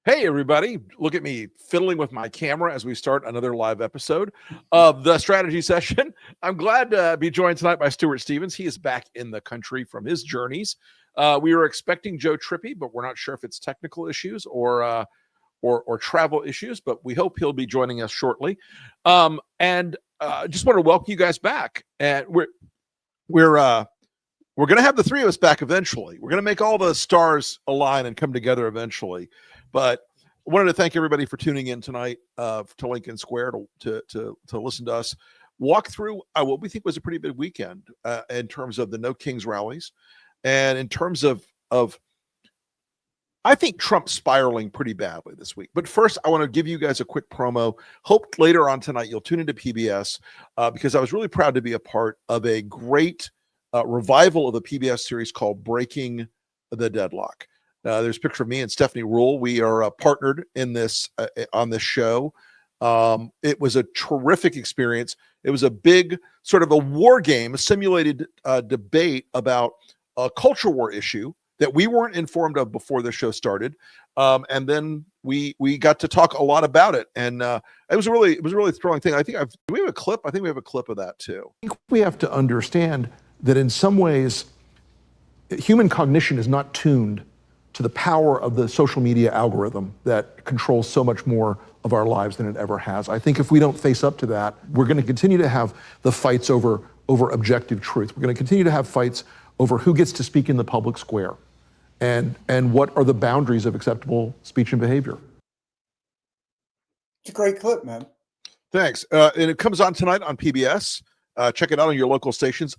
Hey, everybody. Look at me fiddling with my camera as we start another live episode of the strategy session. I'm glad to be joined tonight by Stuart Stevens. He is back in the country from his journeys. We were expecting Joe Trippi, but we're not sure if it's technical issues or travel issues, but we hope he'll be joining us shortly. And just want to welcome you guys back. And we're going to have the three of us back eventually. We're going to make all the stars align and come together eventually. But I wanted to thank everybody for tuning in tonight to Lincoln Square to listen to us walk through what we think was a pretty big weekend in terms of the No Kings rallies, and in terms of I think Trump spiraling pretty badly this week. But first, I want to give you guys a quick promo. Hope later on tonight you'll tune into PBS because I was really proud to be a part of a great revival of the PBS series called Breaking the Deadlock. There's a picture of me and Stephanie Rule. We are partnered in this on this show. It was a terrific experience. It was a big sort of a war game, a simulated debate about a culture war issue that we weren't informed of before the show started. And then we got to talk a lot about it. And it was a really thrilling thing. Do we have a clip? I think we have a clip of that too. I think we have to understand that in some ways, human cognition is not tuned to the power of the social media algorithm that controls so much more of our lives than it ever has. I think if we don't face up to that, we're going to continue to have the fights over objective truth. We're going to continue to have fights over who gets to speak in the public square and what are the boundaries of acceptable speech and behavior. It's a great clip, man. Thanks. And it comes on tonight on PBS. Check it out on your local stations.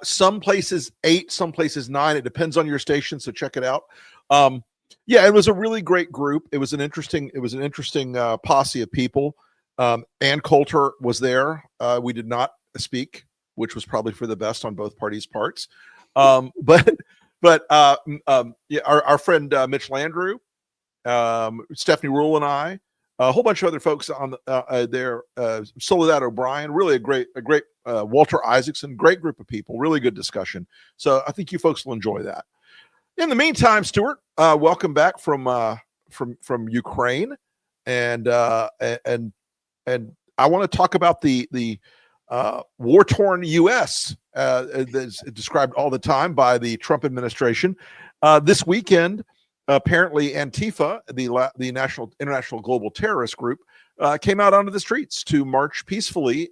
Some places 8, some places 9. It depends on your station, so check it out. Yeah, it was a really great group. It was an interesting posse of people. Ann Coulter was there. We did not speak, which was probably for the best on both parties' parts. But yeah, our friend Mitch Landrieu, Stephanie Rule, and I. A whole bunch of other folks on there. Soledad O'Brien, really a great Walter Isaacson, great group of people, really good discussion. So I think you folks will enjoy that. In the meantime, Stuart, welcome back from Ukraine, and I want to talk about the war-torn U.S. That's described all the time by the Trump administration. This weekend. Apparently, Antifa, the international global terrorist group, came out onto the streets to march peacefully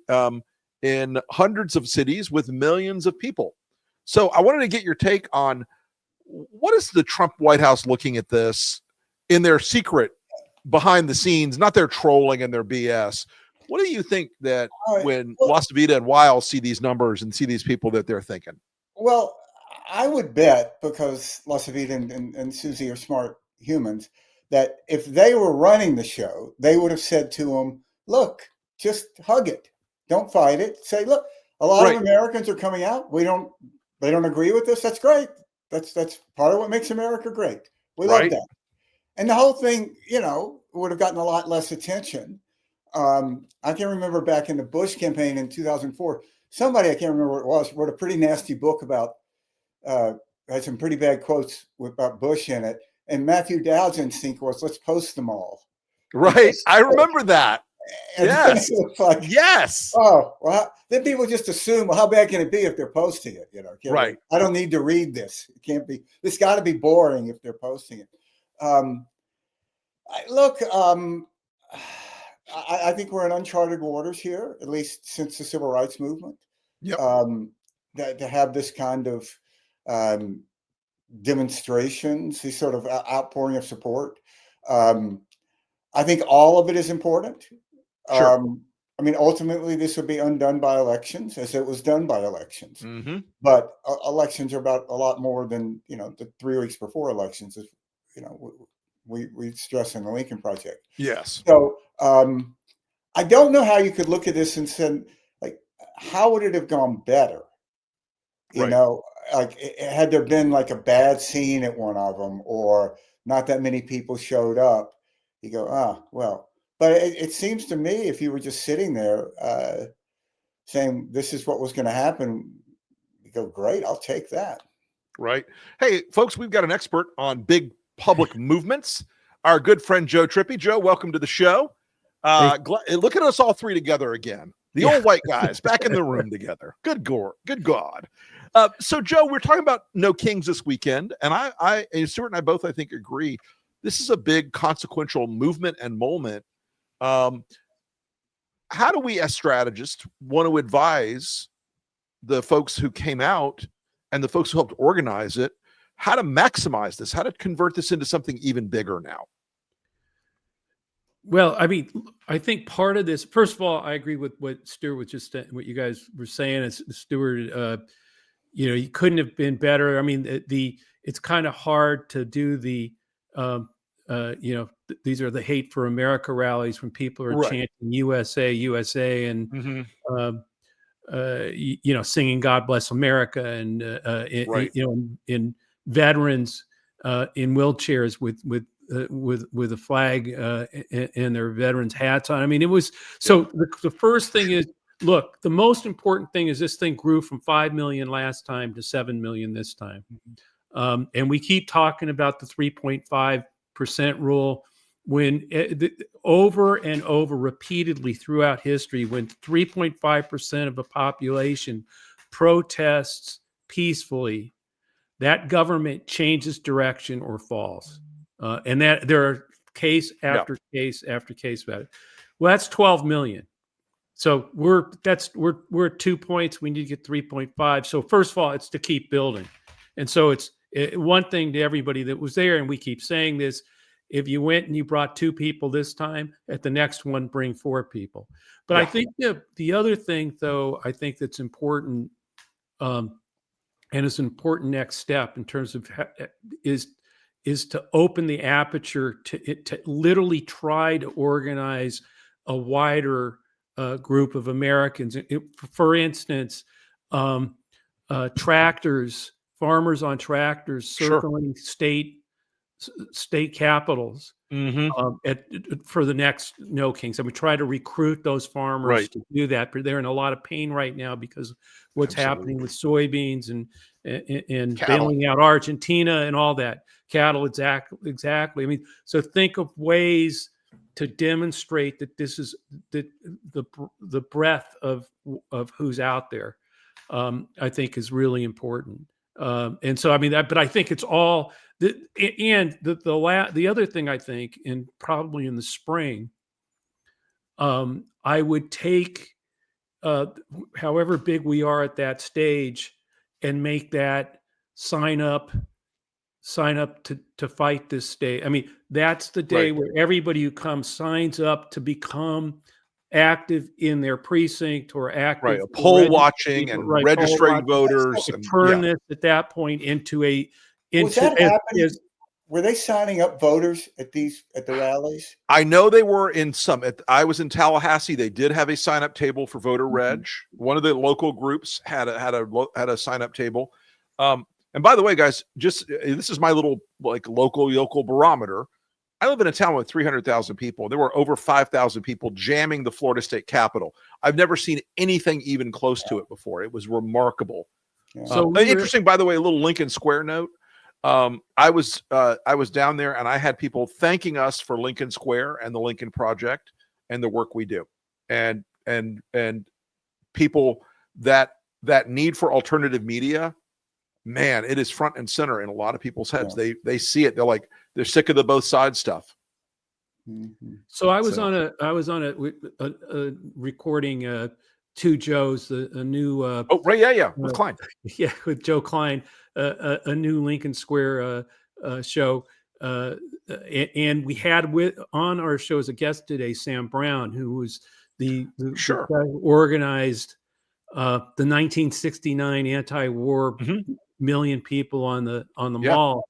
in hundreds of cities with millions of people. So I wanted to get your take on what is the Trump White House looking at this in their secret, behind the scenes, not their trolling and their BS. What do you think that when Las Vida and Weil see these numbers and see these people that they're thinking? Well, I would bet, because Las Vida and Susie are smart humans, that if they were running the show, they would have said to them, look, just hug it. Don't fight it. Say, look, a lot of Americans are coming out. They don't agree with this. That's great. That's part of what makes America great. We love that. And the whole thing, would have gotten a lot less attention. I can remember back in the Bush campaign in 2004, somebody, I can't remember what it was, wrote a pretty nasty book about had some pretty bad quotes about Bush in it, and Matthew Dowd's instinct was, let's post them all. Right, I remember that. And yes, like, yes. Oh, well, then people just assume, well, how bad can it be if they're posting it? Right. I don't need to read this. It can't be. It's got to be boring if they're posting it. I think we're in uncharted waters here, at least since the civil rights movement. Yep. To have this kind of demonstrations, these sort of outpouring of support. I think all of it is important. Sure. Ultimately, this would be undone by elections, as it was done by elections. Mm-hmm. But elections are about a lot more than the 3 weeks before elections. We stress in the Lincoln Project. Yes. So I don't know how you could look at this and say, like, how would it have gone better? Had there been like a bad scene at one of them, or not that many people showed up, you go, well. But it seems to me, if you were just sitting there saying this is what was going to happen, you go, great, I'll take that. Right. Hey, folks, we've got an expert on big public movements. our good friend Joe Trippi. Joe, welcome to the show. Look at us all three together again. The old white guys back in the room together. Good God. So, Joe, we're talking about No Kings this weekend, and and Stuart and I both, I think, agree this is a big consequential movement and moment. How do we, as strategists, want to advise the folks who came out and the folks who helped organize it how to maximize this, how to convert this into something even bigger now? Well, I mean, I think part of this, first of all, I agree with what Stuart was just, what you guys were saying. As Stuart, you couldn't have been better. I mean, it's kind of hard to do the, these are the Hate for America rallies when people are chanting USA, USA, and singing "God Bless America," and in veterans in wheelchairs with a flag and their veterans hats on. I mean, it was so. The first thing is, look, the most important thing is this thing grew from 5 million last time to 7 million this time, and we keep talking about the 3.5% rule. When over and over repeatedly throughout history, when 3.5% of the population protests peacefully, that government changes direction or falls. And that there are case after case after case about it. Well, that's 12 million. So we're at 2 points. We need to get 3.5. So first of all, it's to keep building. And so it's one thing to everybody that was there, and we keep saying this. If you went and you brought 2 people this time, at the next one, bring 4 people. But I think the other thing, though, I think that's important, and it's an important next step in terms of is to open the aperture to literally try to organize a wider group of Americans. For instance, tractors, farmers on tractors circling state capitals for the next No Kings. And we try to recruit those farmers to do that, but they're in a lot of pain right now because of what's happening with soybeans and bailing out Argentina and all that. Cattle, exactly. I mean, so think of ways to demonstrate that this is the breadth of who's out there. I think is really important. And so, I mean, but I think it's all. The other thing I think, and probably in the spring, I would take, however big we are at that stage, and make that sign up to fight this day. I mean, that's the day where everybody who comes signs up to become active in their precinct or active poll watching and registering voters, and turn this at that point into a. Was that happening? Were they signing up voters at the rallies? I know they were in some. I was in Tallahassee. They did have a sign up table for voter reg. One of the local groups had a sign up table. And by the way, guys, this is my little local barometer. I live in a town with 300,000 people. There were over 5,000 people jamming the Florida State Capitol. I've never seen anything even close to it before. It was remarkable. Yeah. So interesting, by the way, a little Lincoln Square note. I was down there and I had people thanking us for Lincoln Square and the Lincoln Project and the work we do, and people that need for alternative media. Man, it is front and center in a lot of people's heads. Yeah. They see it. They're sick of the both sides stuff. So I was on a recording 2 Joes, a new with Klein. With Joe Klein, a new Lincoln Square show, and we had on our show as a guest today Sam Brown, who was the guy who organized the 1969 anti-war million people on the mall,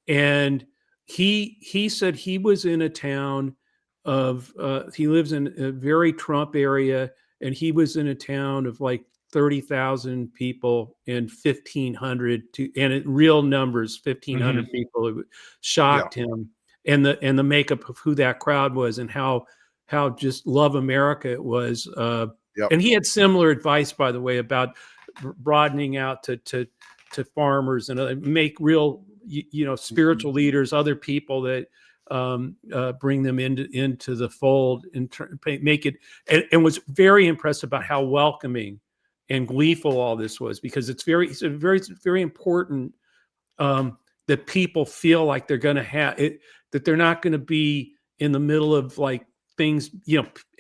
and he said he was in a town of he lives in a very Trump area, and he was in a town of like 30,000 people and 1,500 real numbers, 1,500 people. It shocked him, and the makeup of who that crowd was and how just love America it was. And he had similar advice, by the way, about broadening out to farmers and make real, spiritual leaders, other people that bring them into the fold and make it, and was very impressed about how welcoming and gleeful all this was, because it's very important that people feel like they're going to have it, that they're not going to be in the middle of like things,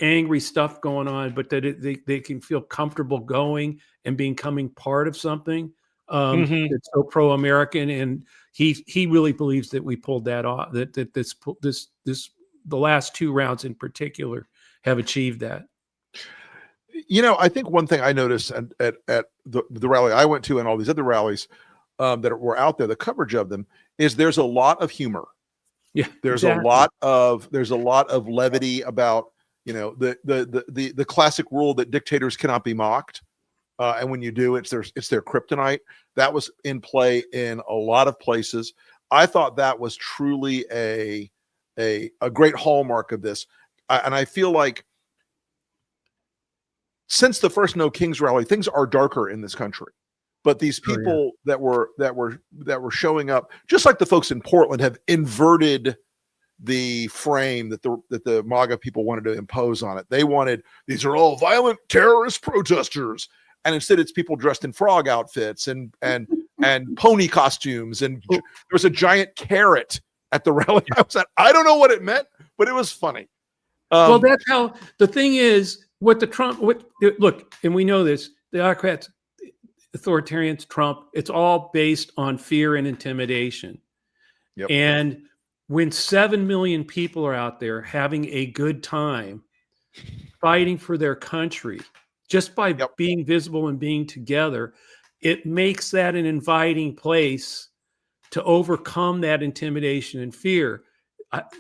angry stuff going on, but that they can feel comfortable going and becoming part of something that's so pro-American. And he really believes that we pulled that off, that the last two rounds in particular have achieved that. I think one thing I noticed at the rally I went to and all these other rallies that were out there, the coverage of them, is there's a lot of humor. Yeah, there's exactly. a lot of levity about the classic rule that dictators cannot be mocked, and when you do, it's their kryptonite. That was in play in a lot of places. I thought that was truly a great hallmark of this, and I feel like since the first No Kings rally, things are darker in this country. But these people that were showing up, just like the folks in Portland, have inverted the frame that the MAGA people wanted to impose on it. They wanted, these are all violent terrorist protesters, and instead it's people dressed in frog outfits and pony costumes, and there was a giant carrot at the rally. I don't know what it meant, but it was funny. Well, that's how the thing is. Look, and we know this, the Democrats, authoritarians, Trump, it's all based on fear and intimidation. Yep. And when 7 million people are out there having a good time fighting for their country, just by being visible and being together, it makes that an inviting place to overcome that intimidation and fear.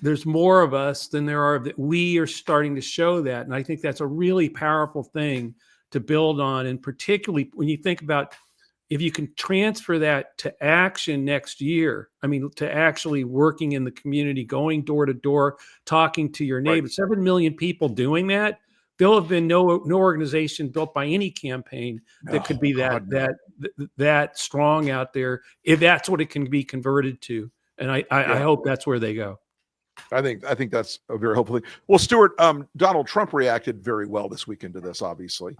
There's more of us than there are that we are starting to show that. And I think that's a really powerful thing to build on. And particularly when you think about if you can transfer that to action next year, to actually working in the community, going door to door, talking to your neighbors, 7 million people doing that, there'll have been no organization built by any campaign that could be that strong out there, if that's what it can be converted to. And I hope that's where they go. I think that's a very hopeful thing. Well, Stuart, Donald Trump reacted very well this weekend to this, obviously,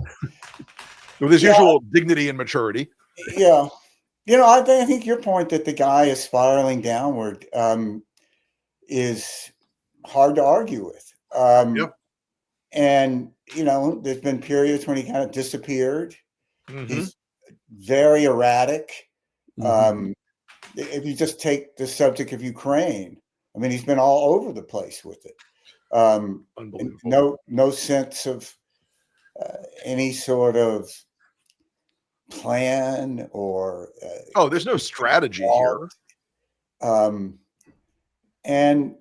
with his usual dignity and maturity. Yeah. I think your point that the guy is spiraling downward is hard to argue with. And, there's been periods when he kind of disappeared. Mm-hmm. He's very erratic. Mm-hmm. If you just take the subject of Ukraine, he's been all over the place with it. Unbelievable. No sense of any sort of plan or there's no strategy here. And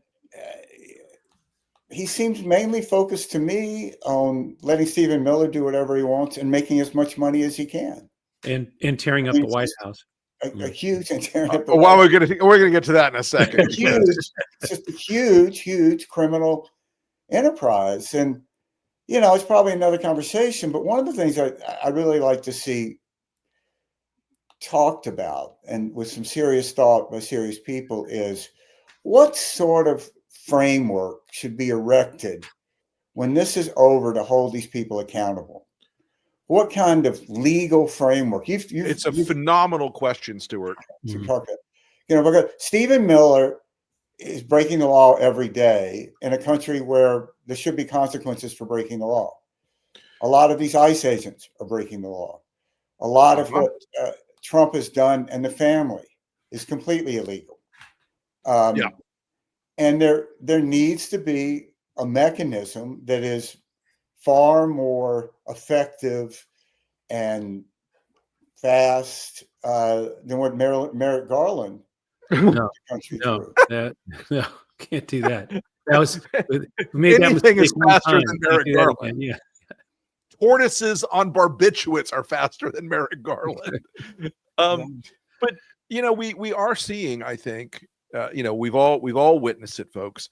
he seems mainly focused to me on letting Stephen Miller do whatever he wants and making as much money as he can, and tearing up the White House. A huge and tearing up the we're gonna get to that in a second. It's just a huge criminal enterprise. And it's probably another conversation, but one of the things I really like to see talked about, and with some serious thought by serious people, is what sort of framework should be erected when this is over to hold these people accountable. What kind of legal framework? It's a phenomenal question, Stuart. Because Stephen Miller is breaking the law every day in a country where there should be consequences for breaking the law. A lot of these ICE agents are breaking the law. A lot of what Trump has done and the family is completely illegal. And there needs to be a mechanism that is far more effective and fast than what Merrick Garland. No, can't do that. That was anything is faster than Merrick Garland. Yeah. Tortoises on barbiturates are faster than Merrick Garland. But we are seeing, I think, we've all witnessed it, folks.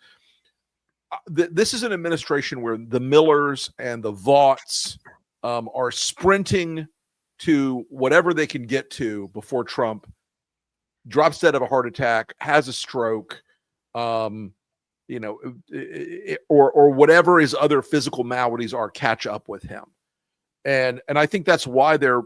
This is an administration where the Millers and the Vaught's are sprinting to whatever they can get to before Trump drops dead of a heart attack, has a stroke, or whatever his other physical maladies are, catch up with him. And I think that's why they're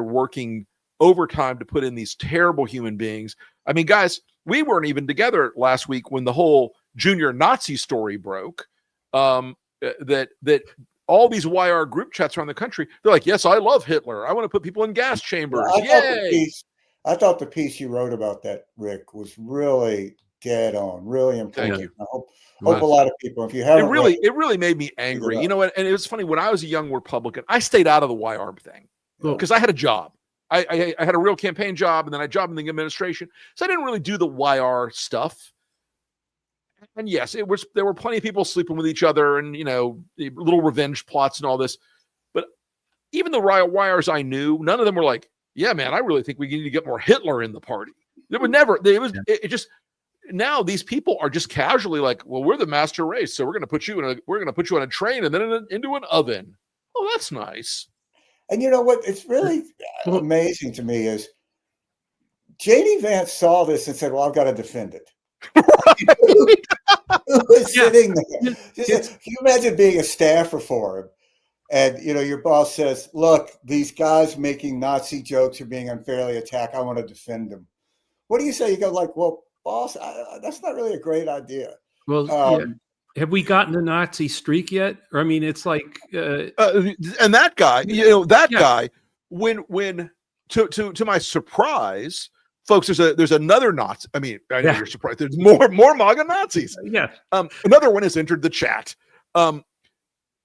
working overtime to put in these terrible human beings. I mean, guys, we weren't even together last week when the whole junior Nazi story broke. That all these YR group chats around the country, they're like, yes, I love Hitler. I want to put people in gas chambers. I thought the piece you wrote about that, Rick, was really dead on, really important. Thank you. I hope a lot of people, if you haven't, it really made me angry. You know what? And it was funny, when I was a young Republican, I stayed out of the YR thing because I had a job. I had a real campaign job, and then I jobbed in the administration, so I didn't really do the YR stuff. And yes, there were plenty of people sleeping with each other, and little revenge plots and all this. But even the YRs I knew, none of them were like, "Yeah, man, I really think we need to get more Hitler in the party." There would never. It just. Now these people are just casually like, well, we're the master race, so we're going to put you on a train and then into an oven. Oh, that's nice. And you know what? It's really amazing to me is J.D. Vance saw this and said, well, I've got to defend it. Who was sitting there? Can you imagine being a staffer for him? And, your boss says, look, these guys making Nazi jokes are being unfairly attacked. I want to defend them. What do you say? You go like, well, boss, that's not really a great idea. Well, have we gotten the Nazi streak yet? Or I mean, it's like, and that guy, guy, when to my surprise, folks, there's another Nazi. I mean, I know you're surprised. There's more MAGA Nazis. Yeah. Another one has entered the chat.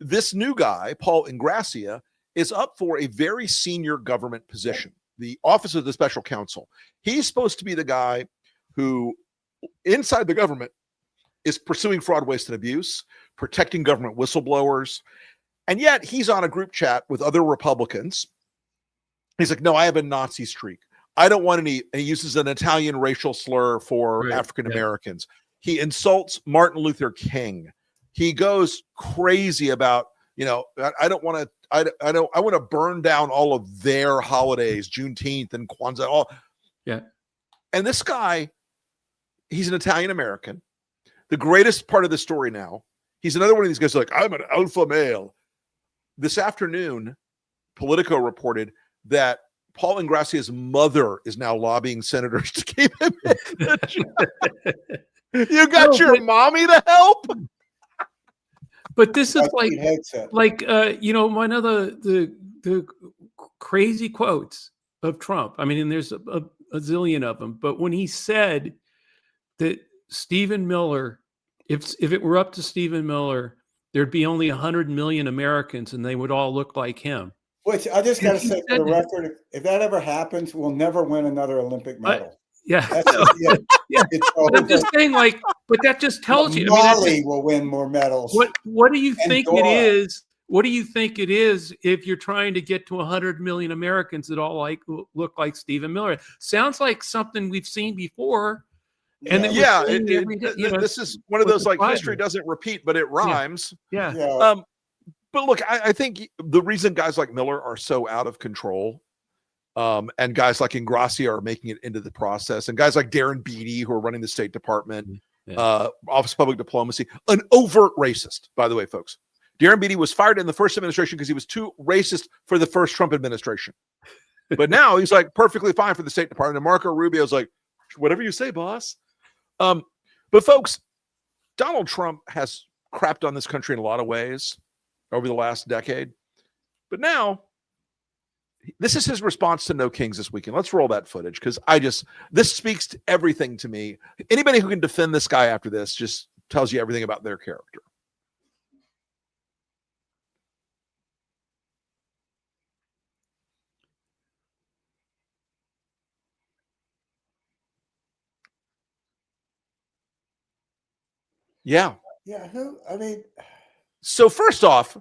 This new guy, Paul Ingrassia, is up for a very senior government position, the Office of the Special Counsel. He's supposed to be the guy who, inside the government, is pursuing fraud, waste, and abuse, protecting government whistleblowers. And yet he's on a group chat with other Republicans. He's like, no, I have a Nazi streak. I don't want any. And he uses an Italian racial slur for African Americans. He insults Martin Luther King. He goes crazy about, I don't want to, I want to burn down all of their holidays, Juneteenth and Kwanzaa, all. Yeah. And this guy, he's an Italian American. The greatest part of the story now, he's another one of these guys like, I'm an alpha male. This afternoon, Politico reported that Paul Ingrassia's mother is now lobbying senators to keep him in the job. You got your mommy to help? But this is one of the crazy quotes of Trump. I mean, and there's a zillion of them. But when he said that Stephen Miller, if it were up to Stephen Miller, there'd be only 100 million Americans and they would all look like him. Which I just got to say for the record, if that ever happens, we'll never win another Olympic medal. I'm just saying, but that just tells you. Mali will win more medals. What do you think it is? What do you think it is if you're trying to get to 100 million Americans that all look like Stephen Miller? Sounds like something we've seen before. And this is one of those history doesn't repeat, but it rhymes. Yeah. But look, I think the reason guys like Miller are so out of control, and guys like Ingrassia are making it into the process, and guys like Darren Beattie, who are running the State Department, Office of Public Diplomacy, an overt racist, by the way, folks. Darren Beattie was fired in the first administration because he was too racist for the first Trump administration. But now he's perfectly fine for the State Department. And Marco Rubio's like, whatever you say, boss. But folks, Donald Trump has crapped on this country in a lot of ways over the last decade. But now, this is his response to No Kings this weekend. Let's roll that footage because this speaks to everything to me. Anybody who can defend this guy after this just tells you everything about their character. Yeah. Yeah. So first off,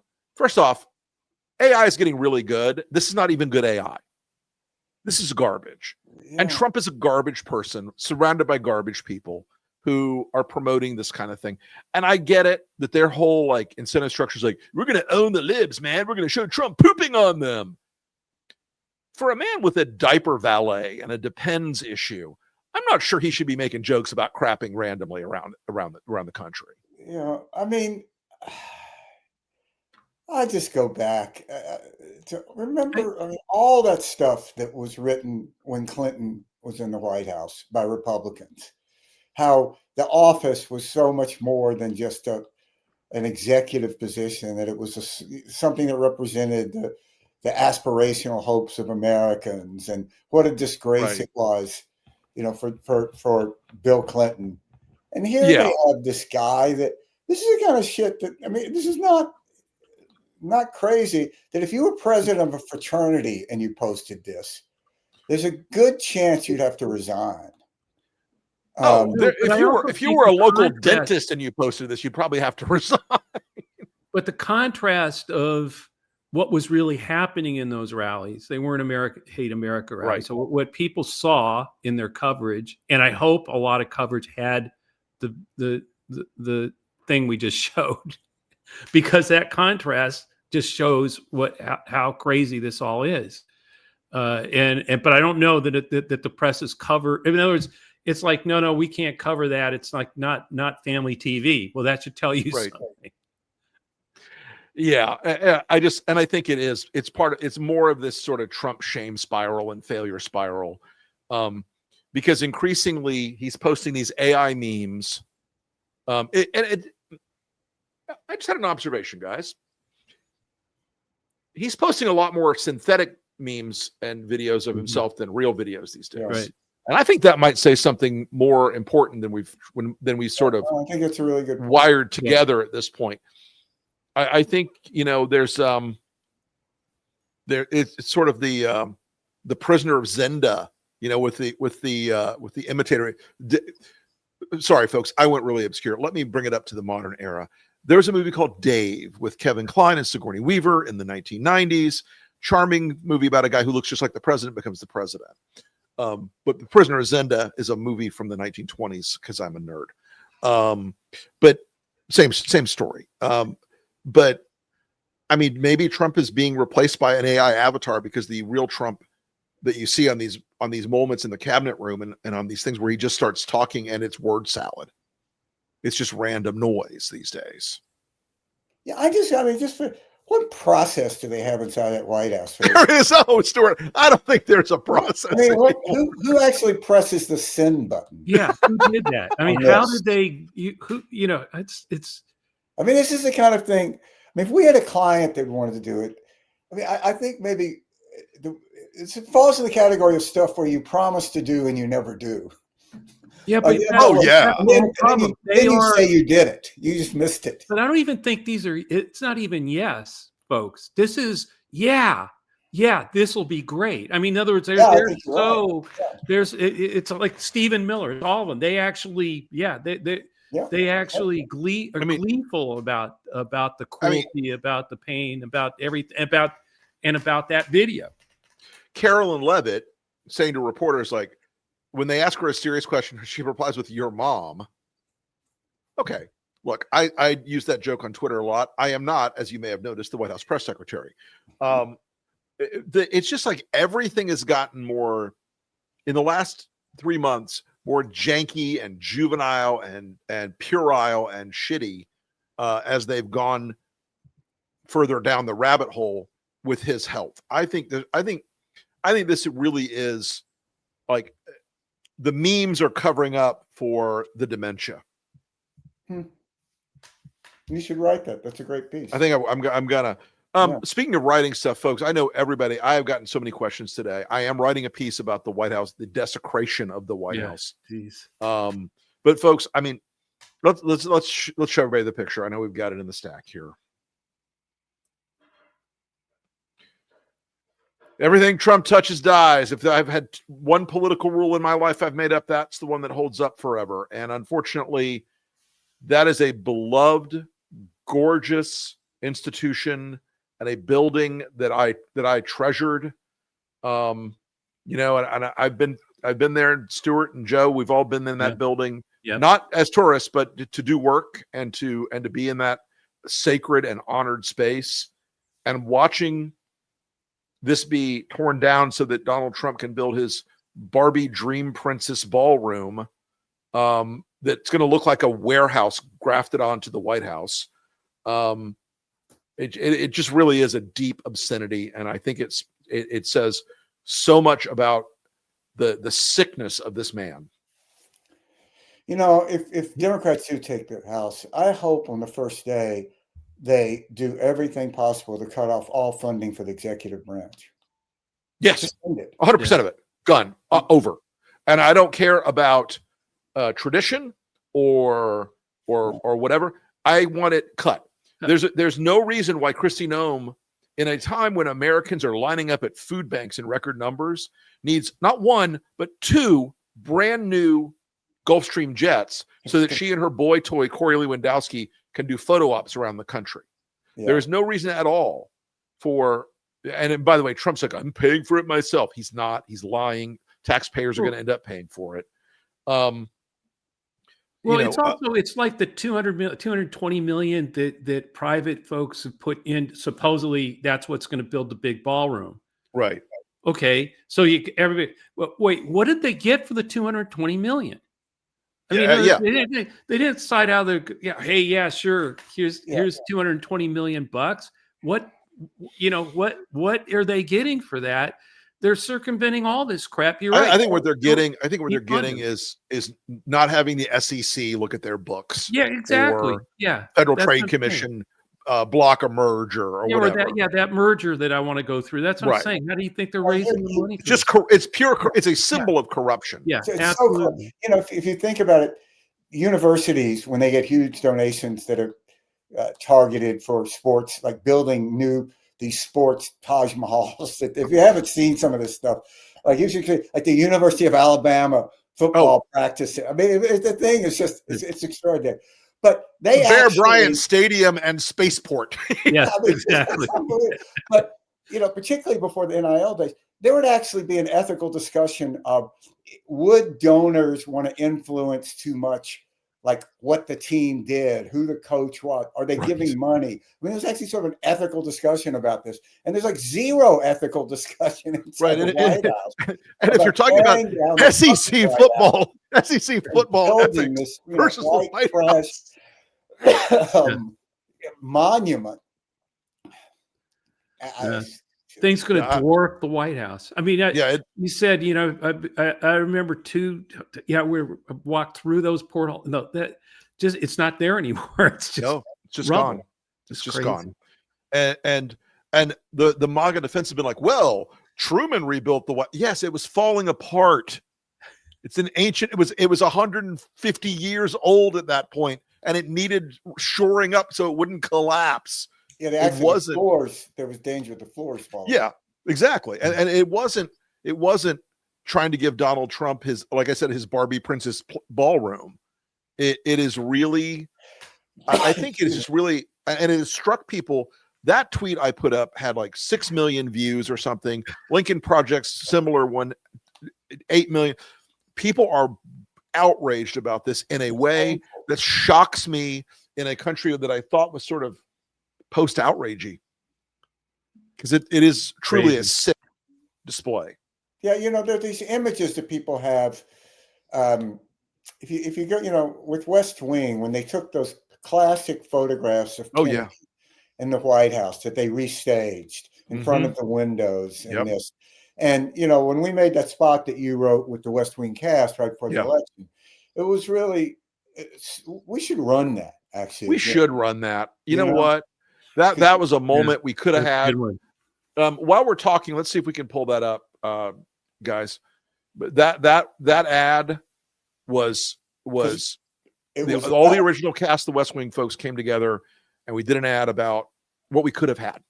AI is getting really good. This is not even good AI. This is garbage. Yeah. And Trump is a garbage person surrounded by garbage people who are promoting this kind of thing. And I get it that their whole incentive structure is we're going to own the libs, man. We're going to show Trump pooping on them. For a man with a diaper valet and a depends issue, I'm not sure he should be making jokes about crapping randomly around the country. I mean, I just go back to remember, I mean, all that stuff that was written when Clinton was in the White House by Republicans, how the office was so much more than just an executive position, that it was something that represented the aspirational hopes of Americans, and what a disgrace it was, for Bill Clinton. And here they have this guy that, this is the kind of shit that, I mean, this is not crazy, that if you were president of a fraternity and you posted this, there's a good chance you'd have to resign. If you were a local dentist and you posted this, you'd probably have to resign. But the contrast of what was really happening in those rallies, they weren't Hate America rallies. Right. So what people saw in their coverage, and I hope a lot of coverage had the thing we just showed, because that contrast just shows how crazy this all is. But I don't know that the press is covered. In other words, it's like, no, we can't cover that. It's like not family TV. Well, that should tell you something. Yeah, I think it's more of this sort of Trump shame spiral and failure spiral, because increasingly he's posting these AI memes. I just had an observation, guys. He's posting a lot more synthetic memes and videos of himself than real videos these days. Right. And I think that might say something more important than we sort of I think it's a really good point. Wired together at this point. I think, there's it's sort of the prisoner of Zenda, with the imitator. Sorry, folks, I went really obscure. Let me bring it up to the modern era. There was a movie called Dave with Kevin Kline and Sigourney Weaver in the 1990s. Charming movie about a guy who looks just like the president becomes the president. But The Prisoner of Zenda is a movie from the 1920s, because I'm a nerd. But same story. But I mean, maybe Trump is being replaced by an AI avatar, because the real Trump that you see on these moments in the cabinet room and on these things where he just starts talking and it's word salad. It's just random noise these days. Yeah, just for what process do they have inside that White House? There is, Stuart. I don't think there's a process. I mean, who actually presses the send button? Yeah, who did that? I mean, how did they? It's. I mean, this is the kind of thing. I mean, if we had a client that wanted to do it, I mean, I think maybe it falls in the category of stuff where you promise to do and you never do. Yeah, but and then you say you did it. You just missed it. But I don't even think it's not even yes, folks. This is this will be great. I mean, in other words, it's like Stephen Miller, all of them. They actually, they actually gleeful about the cruelty, about the pain, about everything, about that video. Carolyn Levitt saying to reporters, like, when they ask her a serious question, she replies with "your mom." Okay, look, I use that joke on Twitter a lot. I am not, as you may have noticed, the White House press secretary. It's just like everything has gotten more, in the last 3 months, more janky and juvenile and puerile and shitty as they've gone further down the rabbit hole with his health. I think this really is like, the memes are covering up for the dementia. You should write that. That's a great piece. I think I'm gonna. Speaking of writing stuff, folks, I know everybody. I have gotten so many questions today. I am writing a piece about the White House, the desecration of the White House. Geez. But folks, I mean, let's show everybody the picture. I know we've got it in the stack here. Everything Trump touches dies. If I've had one political rule in my life I've made up, that's the one that holds up forever. And unfortunately, that is a beloved, gorgeous institution and a building that I treasured. And I've been there, Stuart and Joe, we've all been in that building, not as tourists, but to do work and to be in that sacred and honored space, and watching this be torn down so that Donald Trump can build his Barbie dream princess ballroom. that's going to look like a warehouse grafted onto the White House. It just really is a deep obscenity, and I think it says so much about the sickness of this man. You know, if Democrats do take the House, I hope on the first day they do everything possible to cut off all funding for the executive branch. Yes, 100% of it. Gone. Over. And I don't care about tradition or whatever. I want it cut. There's no reason why Kristi Noem, in a time when Americans are lining up at food banks in record numbers, needs not one but two brand new Gulfstream jets so that she and her boy toy Corey Lewandowski can do photo ops around the country. Yeah. There is no reason at all for. And by the way, Trump's like, I'm paying for it myself. He's not. He's lying. Taxpayers are going to end up paying for it. Well, it's also it's like the 220 million that private folks have put in. Supposedly, that's what's going to build the big ballroom. Right. Okay. So everybody. Wait, what did they get for the 220 million? I mean, they didn't cite out their. Yeah. Hey, yeah, sure. Here's 220 million bucks. What are they getting for that? They're circumventing all this crap. You're right. I think what they're getting. I think what they're getting is not having the SEC look at their books. Yeah, exactly. Yeah, Federal Trade Commission block a merger or whatever. That merger that I want to go through. That's what I'm saying. How do you think they're raising the money? It's pure. It's a symbol of corruption. Yeah, it's absolutely. So, if you think about it, universities when they get huge donations that are targeted for sports, like building these sports Taj Mahals. If you haven't seen some of this stuff, like like the University of Alabama football practice. I mean, the thing is just it's extraordinary. But they Bear Bryant Stadium and Spaceport. Yeah, exactly. But particularly before the NIL days, there would actually be an ethical discussion of would donors want to influence too much, like what the team did, who the coach was, are they giving money? I mean, there's actually sort of an ethical discussion about this, and there's like zero ethical discussion inside the White House. And if you're talking about SEC football, ethics versus the White House monument. Thing's going to dwarf the White House. I mean, you said, I remember we walked through those portals. No, it's not there anymore. It's just gone. It's just gone. And the MAGA defense has been like, well, Truman rebuilt the White. Yes, it was falling apart. It's an ancient. It was 150 years old at that point, and it needed shoring up so it wouldn't collapse. Yeah, the floors. There was danger of the floors falling. Yeah, exactly. And it wasn't trying to give Donald Trump his Barbie princess ballroom. It is really, I think it is just really, and it has struck people. That tweet I put up had like 6 million views or something. Lincoln Project's similar one, 8 million. People are outraged about this in a way that shocks me in a country that I thought was sort of post-outragey, because it is truly a sick display. Yeah, there are these images that people have. If you go, with West Wing, when they took those classic photographs of Kennedy in the White House that they restaged in front of the windows and this. And, when we made that spot that you wrote with the West Wing cast right before the election, it was really, we should run that, actually. We should run that. You know what? That was a moment we could have had. While we're talking, let's see if we can pull that up, guys. But that ad was all the original cast, the West Wing folks came together, and we did an ad about what we could have had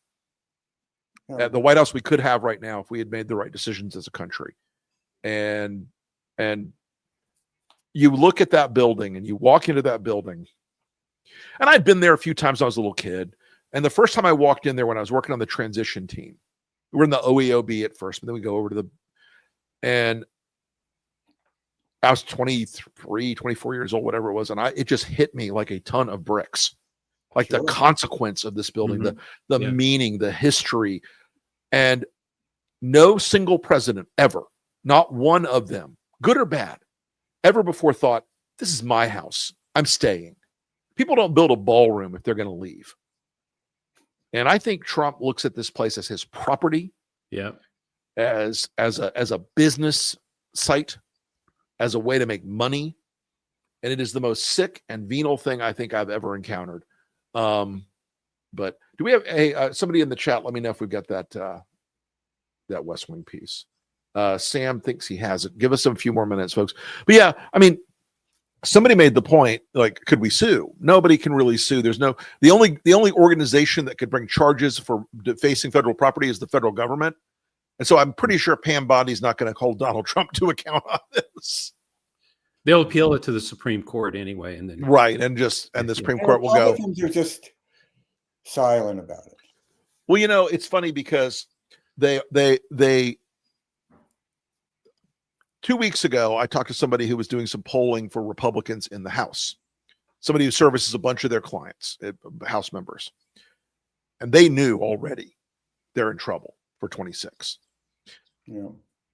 at the White House. We could have right now if we had made the right decisions as a country. And you look at that building, and you walk into that building, and I'd been there a few times when I was a little kid. And the first time I walked in there when I was working on the transition team, we were in the OEOB at first, but then we go over to and I was 23, 24 years old, whatever it was. And it just hit me like a ton of bricks, like the consequence of this building, the meaning, the history. And no single president ever, not one of them, good or bad, ever before thought, this is my house. I'm staying. People don't build a ballroom if they're going to leave. And I think Trump looks at this place as his property, as a business site, as a way to make money. And it is the most sick and venal thing I think I've ever encountered. But do we have somebody in the chat? Let me know if we've got that West Wing piece. Sam thinks he has it. Give us a few more minutes, folks. But yeah, I mean, somebody made the point, like, could we sue? Nobody can really sue. The only organization that could bring charges for defacing federal property is the federal government. And so I'm pretty sure Pam Bondi's not going to hold Donald Trump to account on this. They'll appeal it to the Supreme Court anyway, and then and the Supreme Court will go. Republicans are just silent about it. Well, it's funny because they 2 weeks ago, I talked to somebody who was doing some polling for Republicans in the House, somebody who services a bunch of their clients, House members. And they knew already they're in trouble for 26. Yeah.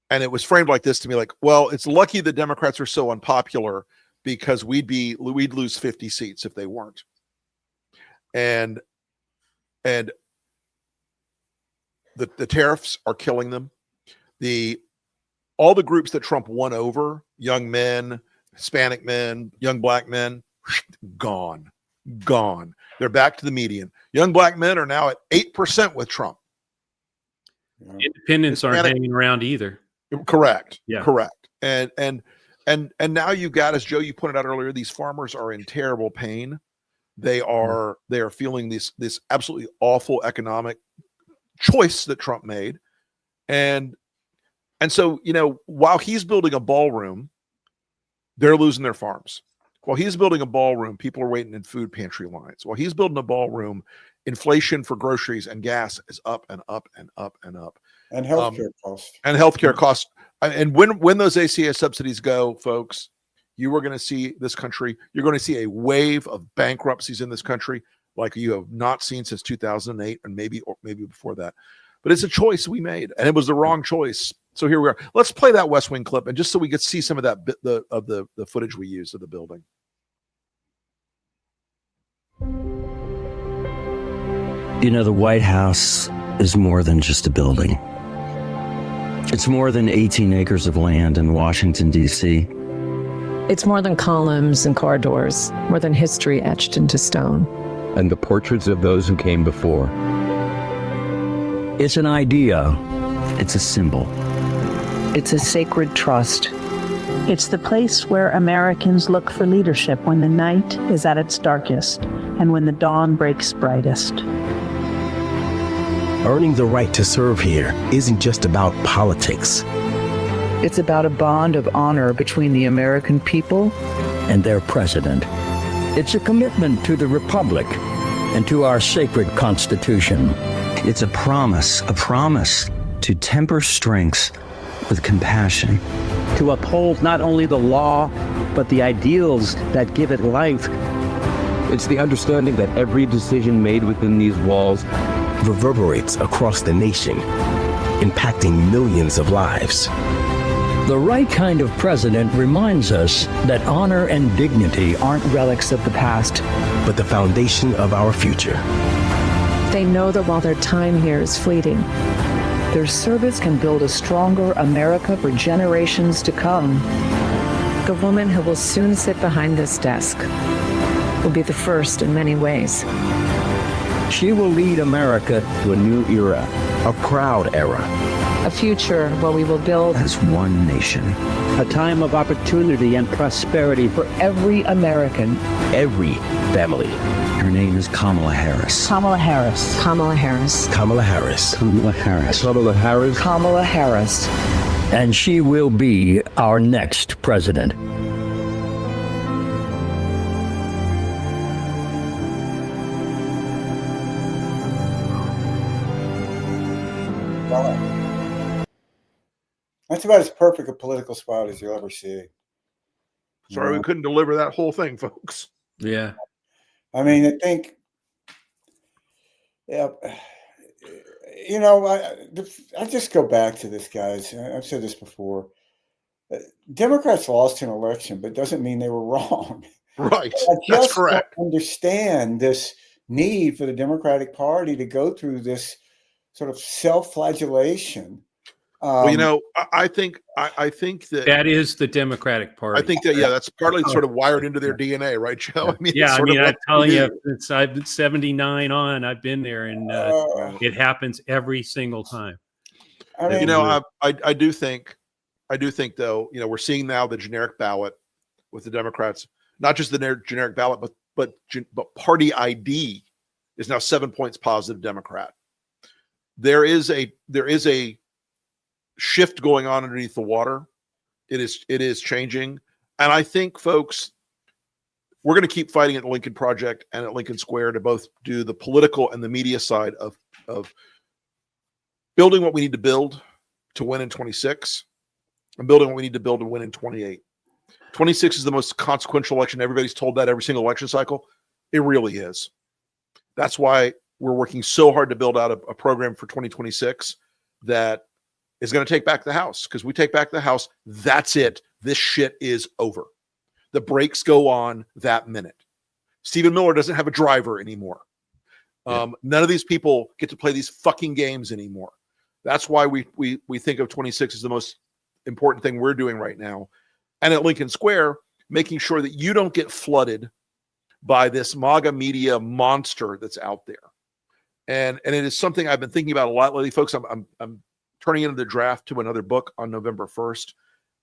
And it was framed like this to me, like, well, it's lucky the Democrats are so unpopular because we'd lose 50 seats if they weren't. And the tariffs are killing them. All the groups that Trump won over, young men, Hispanic men, young black men, gone. They're back to the median. Young black men are now at 8% with Trump. Independents aren't hanging around either. Correct. Yeah. Correct. And now you've got, as Joe, you pointed out earlier, these farmers are in terrible pain. They are feeling this absolutely awful economic choice that Trump made. And so, while he's building a ballroom, they're losing their farms. While he's building a ballroom, people are waiting in food pantry lines. While he's building a ballroom, inflation for groceries and gas is up and up and up and up. And healthcare costs. And healthcare costs. And when those ACA subsidies go, folks, you are going to see this country, you're going to see a wave of bankruptcies in this country like you have not seen since 2008 and maybe before that. But it's a choice we made, and it was the wrong choice. So here we are. Let's play that West Wing clip, and just so we could see some of that the footage we used of the building. The White House is more than just a building. It's more than 18 acres of land in Washington, D.C. It's more than columns and corridors, more than history etched into stone. And the portraits of those who came before. It's an idea. It's a symbol. It's a sacred trust. It's the place where Americans look for leadership when the night is at its darkest and when the dawn breaks brightest. Earning the right to serve here isn't just about politics. It's about a bond of honor between the American people and their president. It's a commitment to the Republic and to our sacred Constitution. It's a promise to temper strengths with compassion. To uphold not only the law, but the ideals that give it life. It's the understanding that every decision made within these walls reverberates across the nation, impacting millions of lives. The right kind of president reminds us that honor and dignity aren't relics of the past, but the foundation of our future. They know that while their time here is fleeting, their service can build a stronger America for generations to come. The woman who will soon sit behind this desk will be the first in many ways. She will lead America to a new era, a proud era. A future where we will build as one nation. A time of opportunity and prosperity for every American, every family. Her name is Kamala Harris. Kamala Harris. Kamala Harris. Kamala Harris. Kamala Harris. Kamala Harris. Kamala Harris. And she will be our next president. That's about as perfect a political spot as you'll ever see. Sorry, we couldn't deliver that whole thing, folks. Yeah. I mean, I think, I just go back to this, guys. I've said this before. Democrats lost an election, but doesn't mean they were wrong. Right. I That's just correct. don't understand this need for the Democratic Party to go through this sort of self-flagellation. Well, I think that that is the Democratic Party. I think that that's partly sort of wired into their DNA, right, Joe? I mean, I'm telling you, I've been 79 on. I've been there, and it happens every single time. I mean, I do think though, we're seeing now the generic ballot with the Democrats, not just the generic ballot, but party ID is now 7 points positive Democrat. There is a shift going on underneath the water. It is changing. And I think, folks, we're going to keep fighting at the Lincoln Project and at Lincoln Square to both do the political and the media side of building what we need to build to win in 26 and building what we need to build to win in 28. 26 is the most consequential election. Everybody's told that every single election cycle. It really is. That's why we're working so hard to build out a program for 2026 that is going to take back the House, because we take back the House, that's it. This shit is over. The brakes go on that minute. Stephen Miller doesn't have a driver anymore. None of these people get to play these fucking games anymore. That's why we think of 26 as the most important thing we're doing right now. And at Lincoln Square, making sure that you don't get flooded by this MAGA media monster that's out there. And it is something I've been thinking about a lot lately, folks. I'm turning into the draft to another book on November 1st.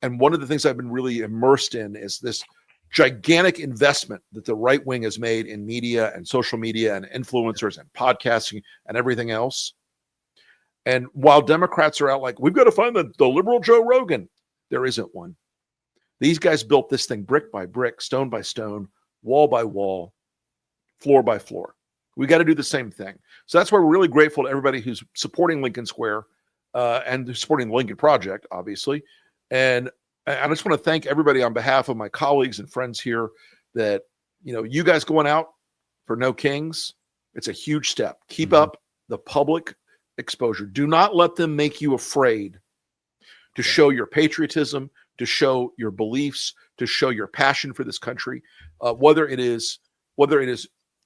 And one of the things I've been really immersed in is this gigantic investment that the right wing has made in media and social media and influencers and podcasting and everything else. And while Democrats are out like, we've got to find the liberal Joe Rogan, there isn't one. These guys built this thing brick by brick, stone by stone, wall by wall, floor by floor. We got to do the same thing. So that's why we're really grateful to everybody who's supporting Lincoln Square and supporting the Lincoln Project, obviously. And I just want to thank everybody on behalf of my colleagues and friends here that, you guys going out for No Kings, it's a huge step. Keep up the public exposure. Do not let them make you afraid to show your patriotism, to show your beliefs, to show your passion for this country, whether it is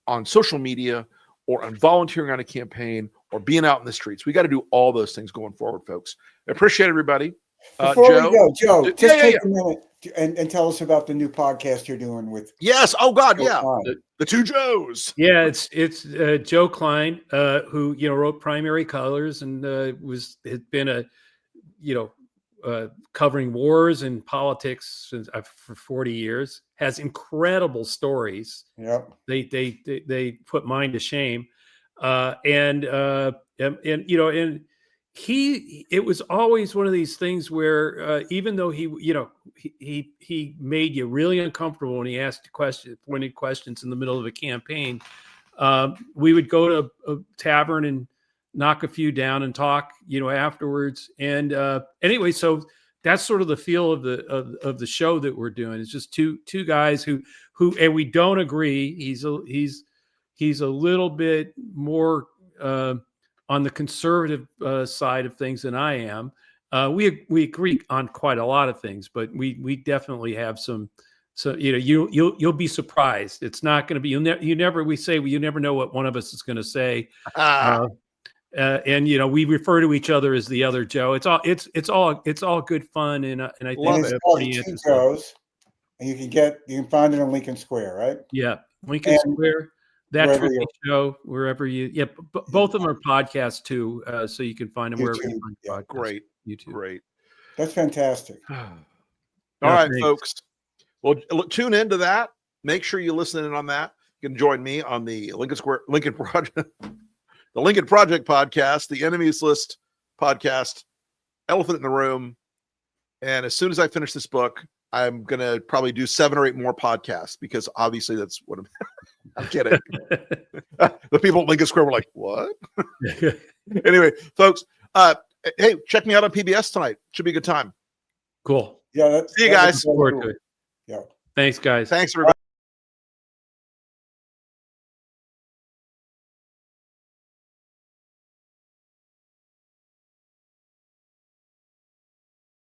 on social media or on volunteering on a campaign or being out in the streets. We got to do all those things going forward, folks. I appreciate everybody. Before we go, Joe, just take a minute and tell us about the new podcast you're doing with. Yes. Oh God. Joe the two Joes. Yeah. It's Joe Klein, who, wrote Primary Colors and had been covering wars and politics for 40 years, has incredible stories. Yep. They put mine to shame. And it was always one of these things where even though he made you really uncomfortable when he asked pointed questions in the middle of a campaign, we would go to a tavern and knock a few down and talk, afterwards. And anyway, so that's sort of the feel of the show that we're doing. It's just two guys who and we don't agree. He's a little bit more on the conservative side of things than I am. We agree on quite a lot of things, but we definitely have some. So you'll be surprised. It's not going to be you never know what one of us is going to say. And we refer to each other as the other Joe. It's all good fun, and I think it's pretty interesting. And you can find it on Lincoln Square, right? Yeah, Lincoln Square. That show wherever you. Both of them are podcasts too, so you can find them wherever you find podcasts. Great, YouTube. Great. That's fantastic. All right, folks. Well, tune into that. Make sure you listen in on that. You can join me on the Lincoln Project. The Lincoln Project podcast, the Enemies List podcast, Elephant in the Room. And as soon as I finish this book, I'm going to probably do 7 or 8 more podcasts because obviously that's what I'm kidding. The people at Lincoln Square were like, what? Anyway, folks, hey, check me out on PBS tonight. Should be a good time. Cool. Yeah. See you guys. Forward to it. Yeah. Thanks, guys. Thanks, everybody.